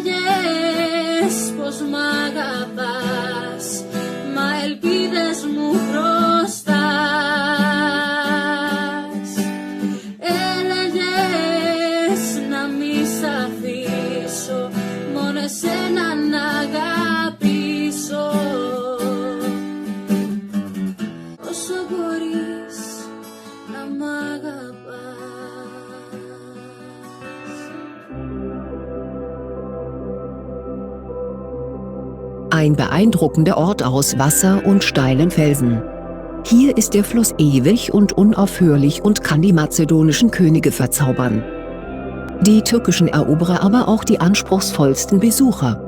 Έλεγες πως μ' αγαπάς, μα ελπίδες μου χρωστάς. Έλεγες να μη σ' αφήσω, μόνο εσένα να αγαπήσω. Όσο μπορείς να μ' αγαπάς. Ein beeindruckender Ort aus Wasser und steilen Felsen. Hier ist der Fluss ewig und unaufhörlich und kann die mazedonischen Könige verzaubern. Die türkischen Eroberer, aber auch die anspruchsvollsten Besucher.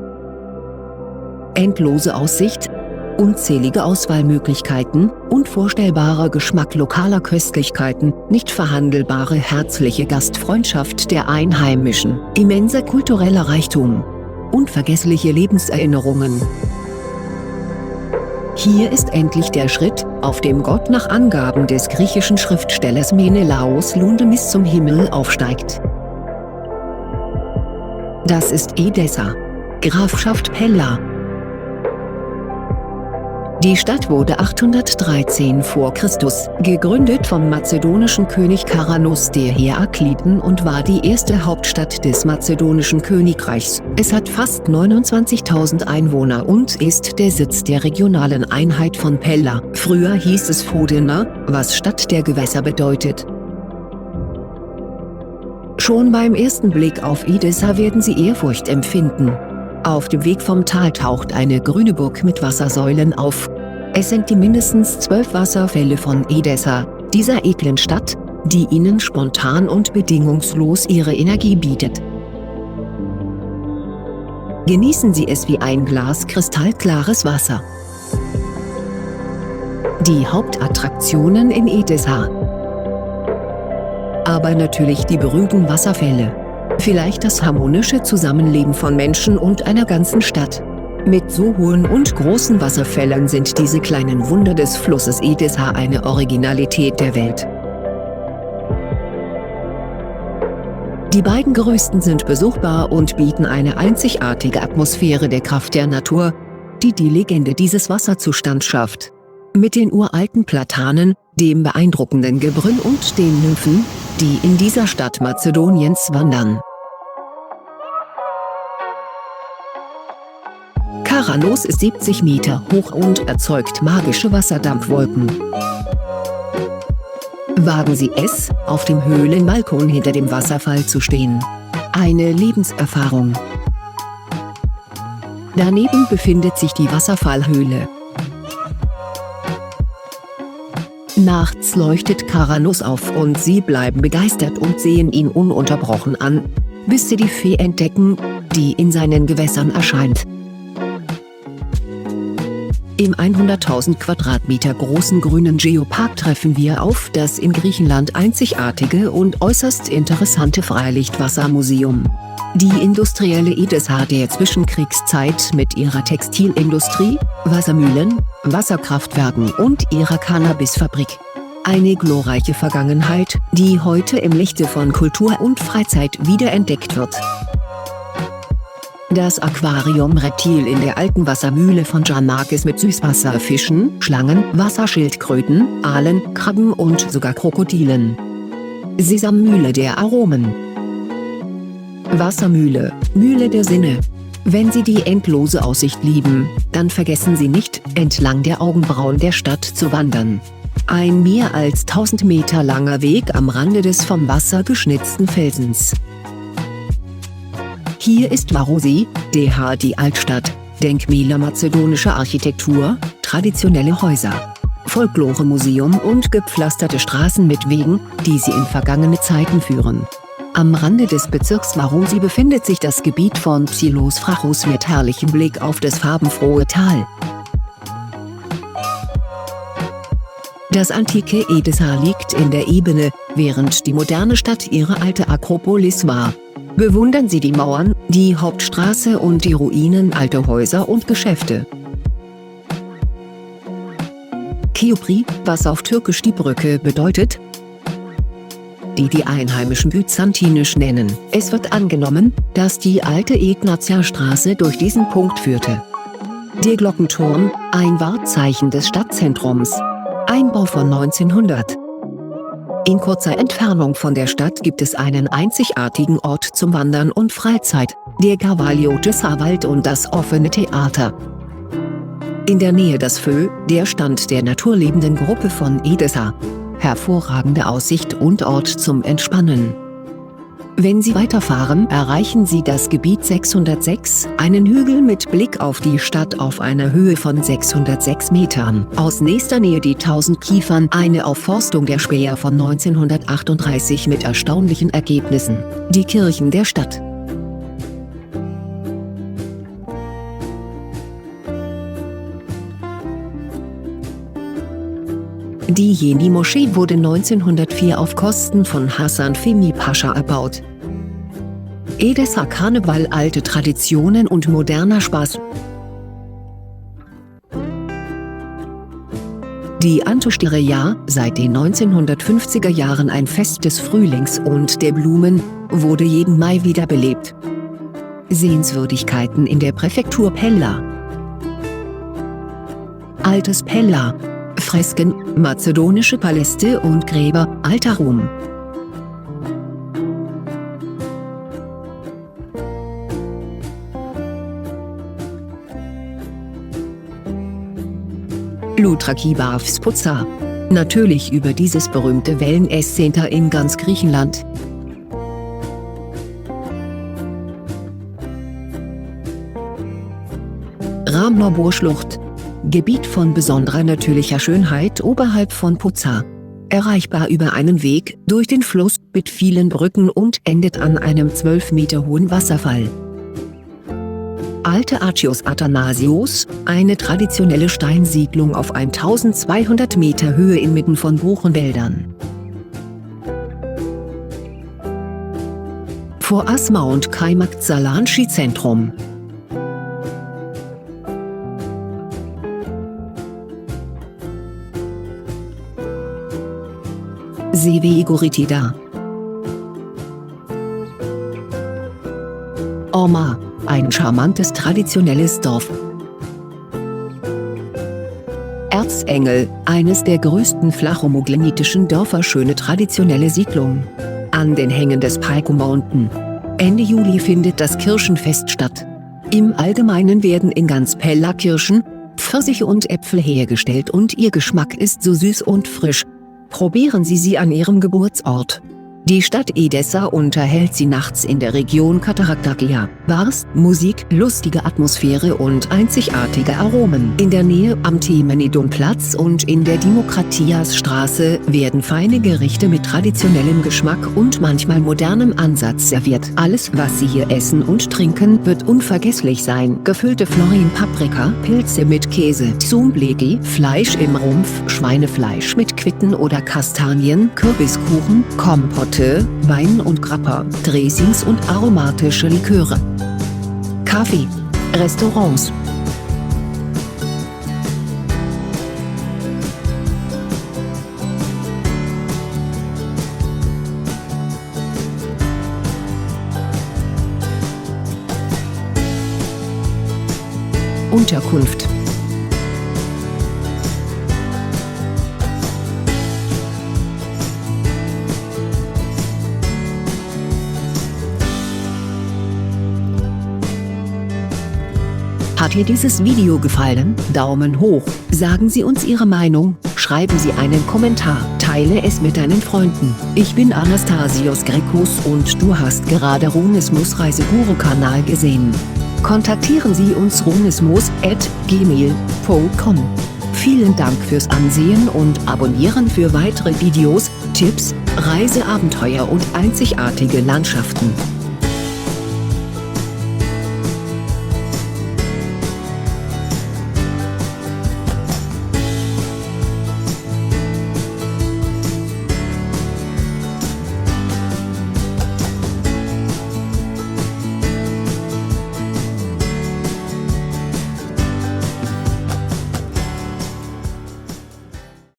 Endlose Aussicht, unzählige Auswahlmöglichkeiten, unvorstellbarer Geschmack lokaler Köstlichkeiten, nicht verhandelbare herzliche Gastfreundschaft der Einheimischen, immenser kultureller Reichtum, unvergessliche Lebenserinnerungen. Hier ist endlich der Schritt, auf dem Gott nach Angaben des griechischen Schriftstellers Menelaos Lundemis zum Himmel aufsteigt. Das ist Edessa, Grafschaft Pella. Die Stadt wurde 813 vor Christus gegründet vom mazedonischen König Karanos der Herakleiden und war die erste Hauptstadt des mazedonischen Königreichs. Es hat fast 29.000 Einwohner und ist der Sitz der regionalen Einheit von Pella. Früher hieß es Fodena, was Stadt der Gewässer bedeutet. Schon beim ersten Blick auf Edessa werden Sie Ehrfurcht empfinden. Auf dem Weg vom Tal taucht eine grüne Burg mit Wassersäulen auf. Es sind die mindestens 12 Wasserfälle von Edessa, dieser edlen Stadt, die Ihnen spontan und bedingungslos ihre Energie bietet. Genießen Sie es wie ein Glas kristallklares Wasser. Die Hauptattraktionen in Edessa. Aber natürlich die berühmten Wasserfälle. Vielleicht das harmonische Zusammenleben von Menschen und einer ganzen Stadt. Mit so hohen und großen Wasserfällen sind diese kleinen Wunder des Flusses Edessa eine Originalität der Welt. Die beiden größten sind besuchbar und bieten eine einzigartige Atmosphäre der Kraft der Natur, die die Legende dieses Wasserzustands schafft. Mit den uralten Platanen, dem beeindruckenden Gebrüll und den Nymphen, die in dieser Stadt Mazedoniens wandern. Karanos ist 70 Meter hoch und erzeugt magische Wasserdampfwolken. Wagen Sie es, auf dem Höhlenbalkon hinter dem Wasserfall zu stehen. Eine Lebenserfahrung. Daneben befindet sich die Wasserfallhöhle. Nachts leuchtet Karanos auf und Sie bleiben begeistert und sehen ihn ununterbrochen an, bis Sie die Fee entdecken, die in seinen Gewässern erscheint. Im 100.000 Quadratmeter großen grünen Geopark treffen wir auf das in Griechenland einzigartige und äußerst interessante Freilichtwassermuseum. Die industrielle Edessa der Zwischenkriegszeit mit ihrer Textilindustrie, Wassermühlen, Wasserkraftwerken und ihrer Cannabisfabrik. Eine glorreiche Vergangenheit, die heute im Lichte von Kultur und Freizeit wiederentdeckt wird. Das Aquarium Reptil in der alten Wassermühle von Gianmarkis mit Süßwasserfischen, Schlangen, Wasserschildkröten, Aalen, Krabben und sogar Krokodilen. Sesammühle der Aromen. Wassermühle, Mühle der Sinne. Wenn Sie die endlose Aussicht lieben, dann vergessen Sie nicht, entlang der Augenbrauen der Stadt zu wandern. Ein mehr als 1000 Meter langer Weg am Rande des vom Wasser geschnitzten Felsens. Hier ist Varosi, die Altstadt, Denkmäler mazedonischer Architektur, traditionelle Häuser, Folkloremuseum und gepflasterte Straßen mit Wegen, die Sie in vergangene Zeiten führen. Am Rande des Bezirks Varosi befindet sich das Gebiet von Psylos Frachos mit herrlichem Blick auf das farbenfrohe Tal. Das antike Edessa liegt in der Ebene, während die moderne Stadt ihre alte Akropolis war. Bewundern Sie die Mauern, die Hauptstraße und die Ruinen alter Häuser und Geschäfte. Köprü, was auf Türkisch die Brücke bedeutet. die die Einheimischen byzantinisch nennen. Es wird angenommen, dass die alte Ignatiusstraße durch diesen Punkt führte. Der Glockenturm, ein Wahrzeichen des Stadtzentrums. Einbau von 1900. In kurzer Entfernung von der Stadt gibt es einen einzigartigen Ort zum Wandern und Freizeit, der Cavallo-Tessa-Wald und das offene Theater. In der Nähe das Fö, der Stand der naturliebenden Gruppe von Edessa. Hervorragende Aussicht und Ort zum Entspannen. Wenn Sie weiterfahren, erreichen Sie das Gebiet 606, einen Hügel mit Blick auf die Stadt auf einer Höhe von 606 Metern. Aus nächster Nähe die 1000 Kiefern, eine Aufforstung der Späher von 1938 mit erstaunlichen Ergebnissen. Die Kirchen der Stadt. Die Yeni-Moschee wurde 1904 auf Kosten von Hasan Fehmi Pascha erbaut. Edessa Karneval, alte Traditionen und moderner Spaß. Die Antostireia, seit den 1950er Jahren ein Fest des Frühlings und der Blumen, wurde jeden Mai wiederbelebt. Sehenswürdigkeiten in der Präfektur Pella. Altes Pella. Fresken, mazedonische Paläste und Gräber, alter Rom. Loutraki Bavspoza. Natürlich über dieses berühmte Wellness-Center in ganz Griechenland. Ramnobor-Schlucht. Gebiet von besonderer natürlicher Schönheit oberhalb von Poza. Erreichbar über einen Weg durch den Fluss mit vielen Brücken und endet an einem 12 Meter hohen Wasserfall. Alte Agios Athanasios, eine traditionelle Steinsiedlung auf 1200 Meter Höhe inmitten von Buchenwäldern. Vor Asma und Kaymaksalan Skizentrum. Sewe Igoritida. Orma, ein charmantes traditionelles Dorf. Erzengel, eines der größten flachhomogenitischen Dörfer, schöne traditionelle Siedlung. An den Hängen des Paico Mountain. Ende Juli findet das Kirschenfest statt. Im Allgemeinen werden in ganz Pella Kirschen, Pfirsiche und Äpfel hergestellt und ihr Geschmack ist so süß und frisch. Probieren Sie sie an Ihrem Geburtsort. Die Stadt Edessa unterhält Sie nachts in der Region Kataraktakia. Bars, Musik, lustige Atmosphäre und einzigartige Aromen. In der Nähe am Temenidon-Platz und in der Demokratias-Straße werden feine Gerichte mit traditionellem Geschmack und manchmal modernem Ansatz serviert. Alles, was Sie hier essen und trinken, wird unvergesslich sein. Gefüllte Florin-Paprika, Pilze mit Käse, Zumblegi, Fleisch im Rumpf, Schweinefleisch mit Quitten oder Kastanien, Kürbiskuchen, Kompott, Wein und Grappa, Dressings und aromatische Liköre. Kaffee, Restaurants. Unterkunft. Hat dir dieses Video gefallen? Daumen hoch. Sagen Sie uns Ihre Meinung, schreiben Sie einen Kommentar, teile es mit deinen Freunden. Ich bin Anastasios Grekus und du hast gerade Runismus Reiseguru-Kanal gesehen. Kontaktieren Sie uns runismus@gmail.com. Vielen Dank fürs Ansehen und Abonnieren für weitere Videos, Tipps, Reiseabenteuer und einzigartige Landschaften.